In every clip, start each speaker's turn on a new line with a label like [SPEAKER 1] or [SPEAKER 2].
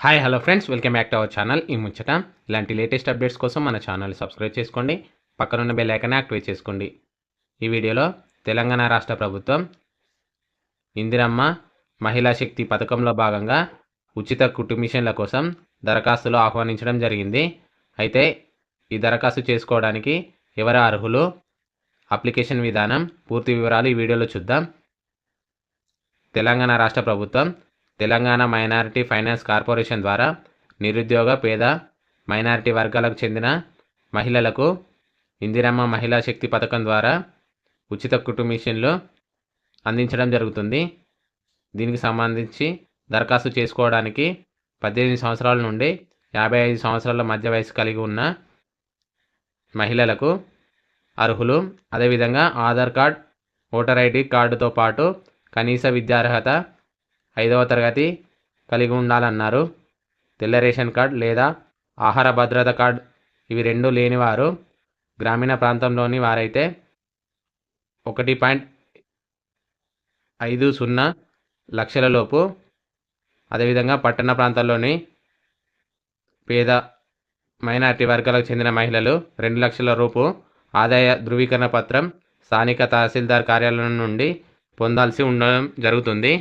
[SPEAKER 1] Hi hello friends, welcome back to our channel ఈ ముచ్చట. ఇలాంటి లేటెస్ట్ అప్డేట్స్ కోసం మన ఛానల్ సబ్స్క్రైబ్ చేసుకోండి, పక్కనున్న బెల్ ఐకాన్ని యాక్టివేట్ చేసుకోండి. ఈ వీడియోలో తెలంగాణ రాష్ట్ర ప్రభుత్వం ఇందిరమ్మ మహిళా శక్తి పథకంలో భాగంగా ఉచిత కుటుంబిషన్ల కోసం దరఖాస్తులు ఆహ్వానించడం జరిగింది. అయితే ఈ దరఖాస్తు చేసుకోవడానికి ఎవరు అర్హులు, అప్లికేషన్ విధానం, పూర్తి వివరాలు ఈ వీడియోలో చూద్దాం. తెలంగాణ రాష్ట్ర ప్రభుత్వం తెలంగాణ మైనారిటీ ఫైనాన్స్ కార్పొరేషన్ ద్వారా నిరుద్యోగ, పేద, మైనారిటీ వర్గాలకు చెందిన మహిళలకు ఇందిరమ్మ మహిళా శక్తి పథకం ద్వారా ఉచిత కుటుంబిషన్లు అందించడం జరుగుతుంది. దీనికి సంబంధించి దరఖాస్తు చేసుకోవడానికి 18 సంవత్సరాల నుండి 55 సంవత్సరాల మధ్య వయసు కలిగి ఉన్న మహిళలకు అర్హులు. అదేవిధంగా ఆధార్ కార్డ్, ఓటర్ ఐడి కార్డుతో పాటు కనీస విద్యార్హత 5వ తరగతి కలిగి ఉండాలన్నారు. తెల్ల రేషన్ కార్డ్ లేదా ఆహార భద్రత కార్డ్ ఇవి రెండూ లేనివారు, గ్రామీణ ప్రాంతంలోని వారైతే 1.50 లక్షల లోపు, అదేవిధంగా పట్టణ ప్రాంతాల్లోని పేద మైనారిటీ వర్గాలకు చెందిన మహిళలు 2 లక్షల రూపు ఆదాయ ధృవీకరణ పత్రం స్థానిక తహసీల్దార్ కార్యాలయం నుండి పొందాల్సి ఉండడం జరుగుతుంది.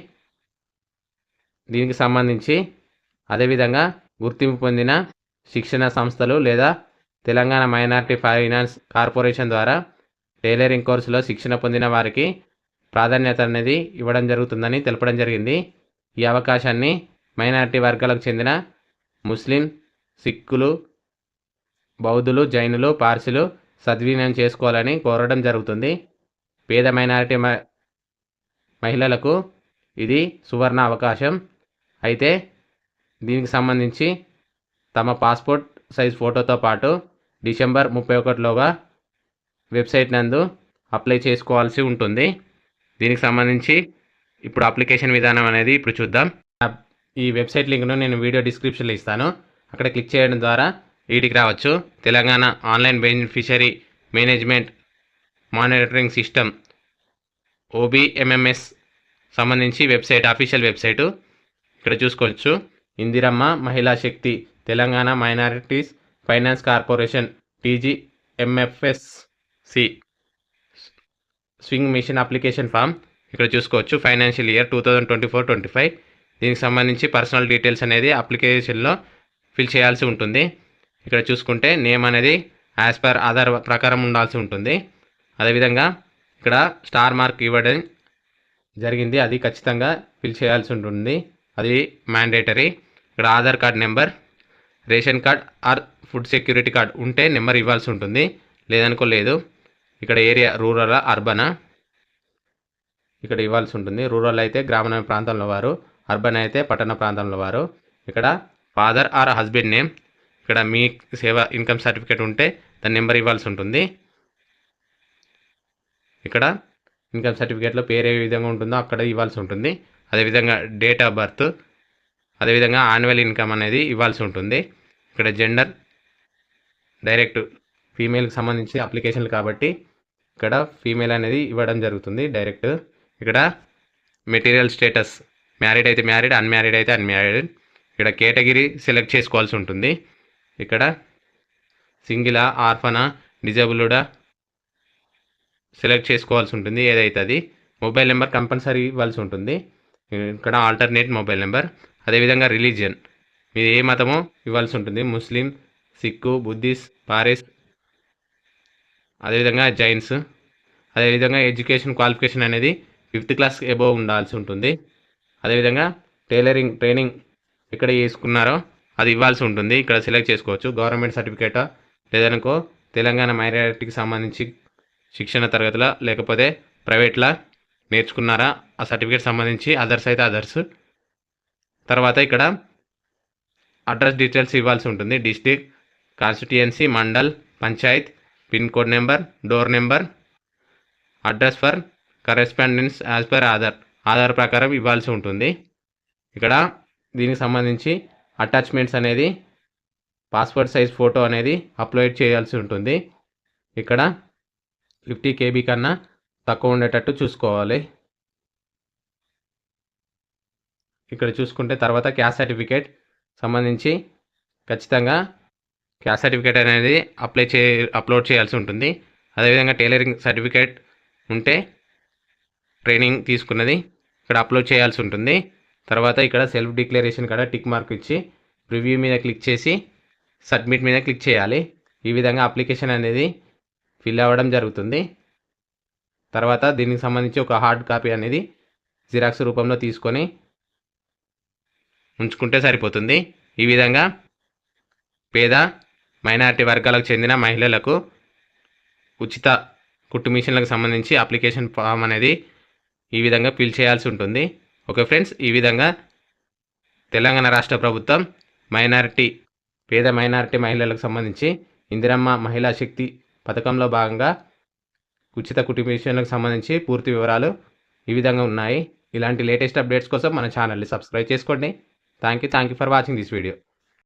[SPEAKER 1] దీనికి సంబంధించి అదేవిధంగా గుర్తింపు పొందిన శిక్షణ సంస్థలు లేదా తెలంగాణ మైనారిటీ ఫైనాన్స్ కార్పొరేషన్ ద్వారా టైలరింగ్ కోర్సులో శిక్షణ పొందిన వారికి ప్రాధాన్యత అనేది ఇవ్వడం జరుగుతుందని తెలపడం జరిగింది. ఈ అవకాశాన్ని మైనారిటీ వర్గాలకు చెందిన ముస్లిం, సిక్కులు, బౌద్ధులు, జైనులు, పార్సీలు సద్వినియోగం చేసుకోవాలని కోరడం జరుగుతుంది. పేద మైనారిటీ మహిళలకు ఇది సువర్ణ అవకాశం. అయితే దీనికి సంబంధించి తమ పాస్పోర్ట్ సైజ్ ఫోటోతో పాటు డిసెంబర్ 31లోగా వెబ్సైట్ నందు అప్లై చేసుకోవాల్సి ఉంటుంది. దీనికి సంబంధించి ఇప్పుడు అప్లికేషన్ విధానం అనేది ఇప్పుడు చూద్దాం. ఈ వెబ్సైట్ లింక్ను నేను వీడియో డిస్క్రిప్షన్లో ఇస్తాను, అక్కడ క్లిక్ చేయడం ద్వారా వీటికి రావచ్చు. Telangana online beneficiary management monitoring system OBMMS సంబంధించి వెబ్సైట్, అఫీషియల్ వెబ్సైటు ఇక్కడ చూసుకోవచ్చు. Indiramma Mahila Shakti Telangana minorities finance corporation TGMFSC స్వింగ్ మిషన్ అప్లికేషన్ ఫామ్ ఇక్కడ చూసుకోవచ్చు. ఫైనాన్షియల్ ఇయర్ 2024-25 దీనికి సంబంధించి పర్సనల్ డీటెయిల్స్ అనేది అప్లికేషన్లో ఫిల్ చేయాల్సి ఉంటుంది. ఇక్కడ చూసుకుంటే నేమ్ అనేది యాజ్ పర్ ఆధార్ ప్రకారం ఉండాల్సి ఉంటుంది. అదేవిధంగా ఇక్కడ స్టార్ మార్క్ ఇవ్వడం జరిగింది, అది ఖచ్చితంగా ఫిల్ చేయాల్సి ఉంటుంది, అది మ్యాండేటరీ. ఇక్కడ Aadhaar card number, ration card or food security card ఉంటే నెంబర్ ఇవ్వాల్సి ఉంటుంది, లేదనుకో లేదు. ఇక్కడ ఏరియా రూరల్, అర్బనా ఇక్కడ ఇవ్వాల్సి ఉంటుంది. రూరల్ అయితే గ్రామీణ ప్రాంతంలో వారు, అర్బన్ అయితే పట్టణ ప్రాంతంలో వారు. ఇక్కడ ఫాదర్ ఆర్ హస్బెండ్ నేమ్, ఇక్కడ మీ సేవ ఇన్కమ్ సర్టిఫికేట్ ఉంటే దాని నెంబర్ ఇవ్వాల్సి ఉంటుంది. ఇక్కడ ఇన్కమ్ సర్టిఫికేట్లో పేరు ఏ విధంగా ఉంటుందో అక్కడ ఇవ్వాల్సి ఉంటుంది. అదేవిధంగా డేట్ ఆఫ్ బర్త్, అదేవిధంగా యాన్యువల్ ఇన్కమ్ అనేది ఇవ్వాల్సి ఉంటుంది. ఇక్కడ జెండర్ డైరెక్ట్ ఫీమేల్కి సంబంధించి అప్లికేషన్లు కాబట్టి ఇక్కడ ఫీమేల్ అనేది ఇవ్వడం జరుగుతుంది డైరెక్ట్. ఇక్కడ మెటీరియల్ స్టేటస్, మ్యారీడ్ అయితే మ్యారీడ్, అన్మ్యారీడ్ అయితే అన్మ్యారీడ్. ఇక్కడ కేటగిరీ సెలెక్ట్ చేసుకోవాల్సి ఉంటుంది. ఇక్కడ సింగిలా, ఆర్ఫనా, డిజేబుల్డా సెలెక్ట్ చేసుకోవాల్సి ఉంటుంది, ఏదైతే అది. మొబైల్ నెంబర్ కంపల్సరీ ఇవ్వాల్సి ఉంటుంది. ఇక్కడ ఆల్టర్నేట్ మొబైల్ నెంబర్. అదేవిధంగా రిలీజియన్, మీరు ఏ మతమో ఇవ్వాల్సి ఉంటుంది, ముస్లిం, సిక్కు, బుద్ధిస్ట్, పారిస్, అదేవిధంగా జైన్స్. అదేవిధంగా ఎడ్యుకేషన్ క్వాలిఫికేషన్ అనేది 5th క్లాస్ ఎబోవ్ ఉండాల్సి ఉంటుంది. అదేవిధంగా టైలరింగ్ ట్రైనింగ్ ఎక్కడ చేసుకున్నారో అది ఇవ్వాల్సి ఉంటుంది, ఇక్కడ సెలెక్ట్ చేసుకోవచ్చు. గవర్నమెంట్ సర్టిఫికేటా లేదనుకో తెలంగాణ మైనారిటీకి సంబంధించి శిక్షణ తరగతిలో లేకపోతే ప్రైవేట్లా నేర్చుకున్నారా ఆ సర్టిఫికేట్ సంబంధించి, అదర్స్ అయితే అదర్స్. తర్వాత ఇక్కడ అడ్రస్ డీటెయిల్స్ ఇవ్వాల్సి ఉంటుంది. District, constituency, mandal, Panchayat, pin code number, door number, address for correspondence as per Aadhaar ప్రకారం ఇవ్వాల్సి ఉంటుంది. ఇక్కడ దీనికి సంబంధించి అటాచ్మెంట్స్ అనేది పాస్పోర్ట్ సైజ్ ఫోటో అనేది అప్లోడ్ చేయాల్సి ఉంటుంది. ఇక్కడ 50 KB కన్నా తక్కువ ఉండేటట్టు చూసుకోవాలి. ఇక్కడ చూసుకుంటే తర్వాత క్యాస్ట్ సర్టిఫికేట్ సంబంధించి ఖచ్చితంగా క్యాస్ట్ సర్టిఫికేట్ అనేది అప్లోడ్ చేయాల్సి ఉంటుంది. అదేవిధంగా టైలరింగ్ సర్టిఫికేట్ ఉంటే ట్రైనింగ్ తీసుకున్నది ఇక్కడ అప్లోడ్ చేయాల్సి ఉంటుంది. తర్వాత ఇక్కడ సెల్ఫ్ డిక్లరేషన్ కాడ టిక్ మార్క్ ఇచ్చి ప్రివ్యూ మీద క్లిక్ చేసి సబ్మిట్ మీద క్లిక్ చేయాలి. ఈ విధంగా అప్లికేషన్ అనేది ఫిల్ అవ్వడం జరుగుతుంది. తర్వాత దీనికి సంబంధించి ఒక హార్డ్ కాపీ అనేది జిరాక్స్ రూపంలో తీసుకొని ఉంచుకుంటే సరిపోతుంది. ఈ విధంగా పేద మైనారిటీ వర్గాలకు చెందిన మహిళలకు ఉచిత కుట్టు మిషన్లకు సంబంధించి అప్లికేషన్ ఫామ్ అనేది ఈ విధంగా ఫిల్ చేయాల్సి ఉంటుంది. ఓకే ఫ్రెండ్స్, ఈ విధంగా తెలంగాణ రాష్ట్ర ప్రభుత్వం పేద మైనారిటీ మహిళలకు సంబంధించి ఇందిరమ్మ మహిళా శక్తి పథకంలో భాగంగా ఉచిత కుట్టు మిషన్లకు సంబంధించి పూర్తి వివరాలు ఈ విధంగా ఉన్నాయి. ఇలాంటి లేటెస్ట్ అప్డేట్స్ కోసం మన ఛానల్ని సబ్స్క్రైబ్ చేసుకోండి. Thank you for watching this video.